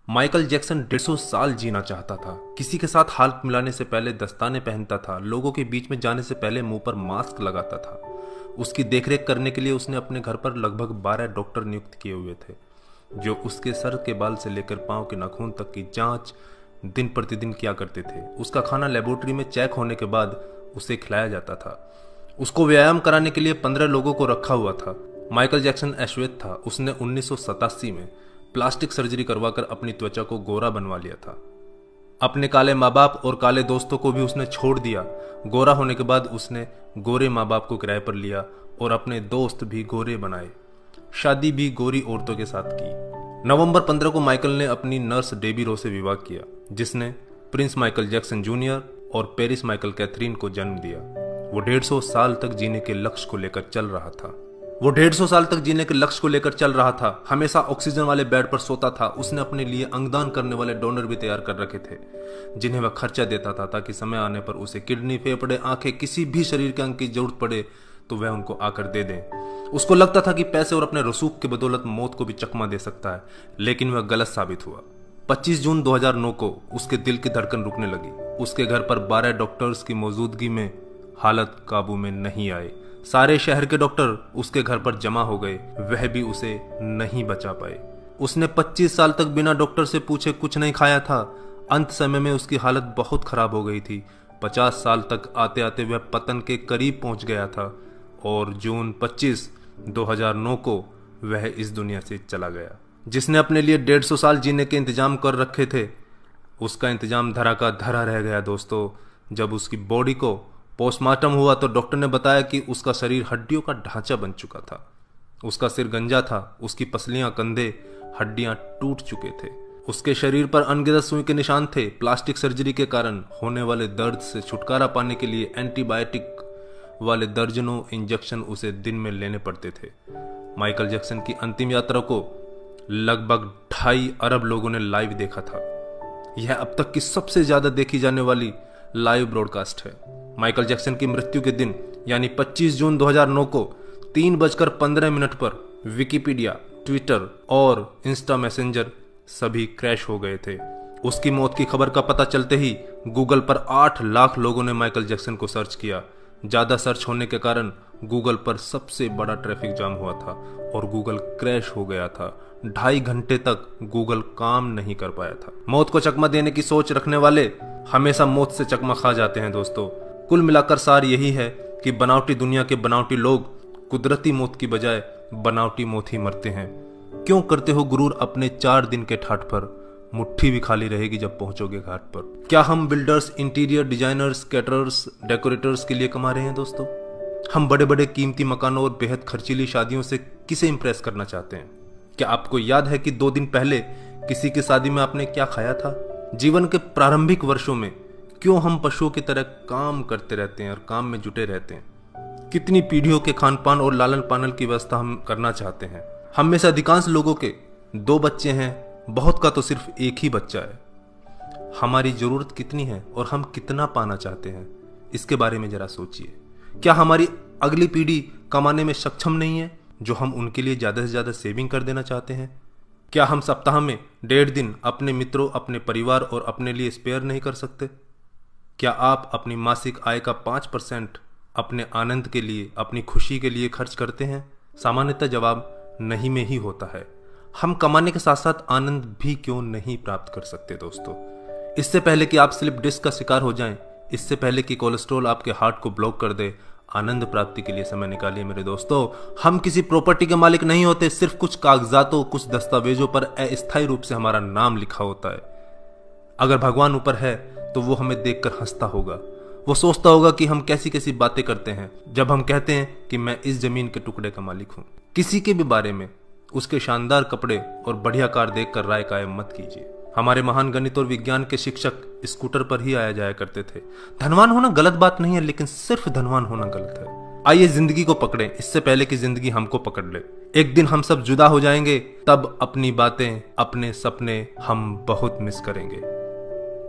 Michael Jackson 150 साल जीना चाहता था। किसी के साथ हाथ मिलाने से पहले दस्ताने पहनता था। लोगों के बीच में जाने से पहले मुंह पर मास्क लगाता था। उसकी देखरेख करने के लिए उसने अपने घर पर लगभग 12 डॉक्टर नियुक्त किए हुए थे, जो उसके सर के बाल से लेकर पांव के नाखून तक की जांच दिन प्रतिदिन किया करते थे। उसका खाना लेबोरेटरी में चेक होने के बाद उसे खिलाया जाता था। उसको व्यायाम कराने के लिए 15 लोगों को रखा हुआ था। माइकल जैक्सन अश्वेत था। उसने 1987 में प्लास्टिक सर्जरी करवाकर अपनी त्वचा को गोरा बनवा लिया था। अपने काले माँ बाप और काले दोस्तों को भी उसने छोड़ दिया। गोरा होने के बाद उसने गोरे माँ बाप को किराए पर लिया और अपने दोस्त भी गोरे बनाए। शादी भी गोरी औरतों के साथ की। नवंबर 15 को माइकल ने अपनी नर्स डेबी रो से विवाह किया, जिसने प्रिंस माइकल जैक्सन जूनियर और पेरिस माइकल कैथरीन को जन्म दिया। वो 150 साल तक जीने के लक्ष्य को लेकर चल रहा था। हमेशा ऑक्सीजन वाले बेड पर सोता था। उसने अपने लिए अंगदान करने वाले डोनर भी तैयार कर रखे थे, जिन्हें वह खर्चा देता था, ताकि समय आने पर उसे किडनी, फेफड़े, आंखें, किसी भी शरीर के अंग की जरूरत पड़े तो वह उनको आकर दे दें। उसको लगता था कि पैसे और अपने रसूख के बदौलत मौत को भी चकमा दे सकता है, लेकिन वह गलत साबित हुआ। 25 जून 2009 को उसके दिल की धड़कन रुकने लगी। उसके घर पर 12 डॉक्टर्स की मौजूदगी में हालत काबू में नहीं आई। सारे शहर के डॉक्टर उसके घर पर जमा हो गए, वह भी उसे नहीं बचा पाए। उसने 25 साल तक बिना डॉक्टर से पूछे कुछ नहीं खाया था। अंत समय में उसकी हालत बहुत खराब हो गई थी। 50 साल तक आते आते वह पतन के करीब पहुंच गया था और जून 25, 2009 को वह इस दुनिया से चला गया। जिसने अपने लिए 150 साल जीने के इंतजाम कर रखे थे, उसका इंतजाम धरा का धरा रह गया दोस्तों। जब उसकी बॉडी को पोस्टमार्टम हुआ तो डॉक्टर ने बताया कि उसका शरीर हड्डियों का ढांचा बन चुका था। उसका सिर गंजा था, उसकी पसलियां, कंधे, हड्डियां टूट चुके थे। उसके शरीर पर अनगिनत सुई के निशान थे। प्लास्टिक सर्जरी के कारण होने वाले दर्द से छुटकारा पाने के लिए एंटीबायोटिक वाले दर्जनों इंजेक्शन उसे दिन में लेने पड़ते थे। माइकल जैक्सन की अंतिम यात्रा को लगभग 2.5 अरब लोगों ने लाइव देखा था। यह अब तक की सबसे ज्यादा देखी जाने वाली लाइव ब्रॉडकास्ट है। माइकल जैक्सन की मृत्यु के दिन यानी 25 जून 2009 को 3:15 पर विकिपीडिया, ट्विटर और इंस्टा मैसेंजर सभी क्रैश हो गए थे। उसकी मौत की खबर का पता चलते ही गूगल पर 8 लाख लोगों ने माइकल जैक्सन को सर्च किया। ज्यादा सर्च होने के कारण गूगल पर सबसे बड़ा ट्रैफिक जाम हुआ था और गूगल क्रैश हो गया था। 2.5 घंटे तक गूगल काम नहीं कर पाया था। मौत को चकमा देने की सोच रखने वाले हमेशा मौत से चकमा खा जाते हैं दोस्तों। कुल मिलाकर सार यही है कि बनावटी दुनिया के बनावटी लोग कुदरती मौत की बजाय बनावटी मौत ही मरते हैं। क्यों करते हो गुरूर अपने 4 दिन के ठाठ पर? मुट्ठी भी खाली रहेगी जब पहुंचोगे घाट पर। क्या हम builders, interior designers, caterers, decorators के लिए कमा रहे हैं दोस्तों? हम बड़े बड़े कीमती मकानों और बेहद खर्चीली शादियों से किसे इंप्रेस करना चाहते हैं? क्या आपको याद है कि 2 दिन पहले किसी की शादी में आपने क्या खाया था? जीवन के प्रारंभिक वर्षों में क्यों हम पशुओं की तरह काम करते रहते हैं और काम में जुटे रहते हैं? कितनी पीढ़ियों के खान पान और लालन पालन की व्यवस्था हम करना चाहते हैं? हम में से अधिकांश लोगों के 2 बच्चे हैं, बहुत का तो सिर्फ एक ही बच्चा है। हमारी जरूरत कितनी है और हम कितना पाना चाहते हैं, इसके बारे में जरा सोचिए। क्या हमारी अगली पीढ़ी कमाने में सक्षम नहीं है, जो हम उनके लिए ज्यादा से ज्यादा सेविंग कर देना चाहते हैं? क्या हम सप्ताह में 1.5 दिन अपने मित्रों, अपने परिवार और अपने लिए स्पेयर नहीं कर सकते? क्या आप अपनी मासिक आय का 5% अपने आनंद के लिए, अपनी खुशी के लिए खर्च करते हैं? सामान्यतः जवाब नहीं में ही होता है। हम कमाने के साथ साथ आनंद भी क्यों नहीं प्राप्त कर सकते दोस्तों? इससे पहले कि आप स्लिप डिस्क का शिकार हो जाएं, इससे पहले कि कोलेस्ट्रॉल आपके हार्ट को ब्लॉक कर दे, आनंद प्राप्ति के लिए समय निकालिए मेरे दोस्तों। हम किसी प्रॉपर्टी के मालिक नहीं होते, सिर्फ कुछ कागजातों, कुछ दस्तावेजों पर अस्थायी रूप से हमारा नाम लिखा होता है। अगर भगवान ऊपर है तो वो हमें देखकर हंसता होगा। वो सोचता होगा कि हम कैसी कैसी बातें करते हैं जब हम कहते हैं कि मैं इस जमीन के टुकड़े का मालिक हूं। किसी के भी बारे में उसके शानदार कपड़े और बढ़िया कार देखकर राय कायम मत कीजिए। हमारे महान गणित और विज्ञान के शिक्षक स्कूटर पर ही आया जाया करते थे। धनवान होना गलत बात नहीं है, लेकिन सिर्फ धनवान होना गलत है। आइए जिंदगी को पकड़ें इससे पहले कि जिंदगी हमको पकड़ ले। एक दिन हम सब जुदा हो जाएंगे, तब अपनी बातें, अपने सपने हम बहुत मिस करेंगे।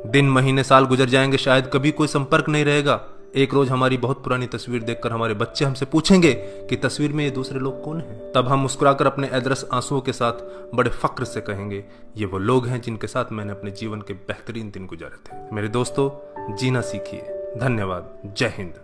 दिन, महीने, साल गुजर जाएंगे, शायद कभी कोई संपर्क नहीं रहेगा। एक रोज हमारी बहुत पुरानी तस्वीर देखकर हमारे बच्चे हमसे पूछेंगे कि तस्वीर में ये दूसरे लोग कौन हैं। तब हम मुस्कुराकर अपने अदरस आंसुओं के साथ बड़े फक्र से कहेंगे, ये वो लोग हैं जिनके साथ मैंने अपने जीवन के बेहतरीन दिन गुजारे थे। मेरे दोस्तों, जीना सीखिए। धन्यवाद। जय हिंद।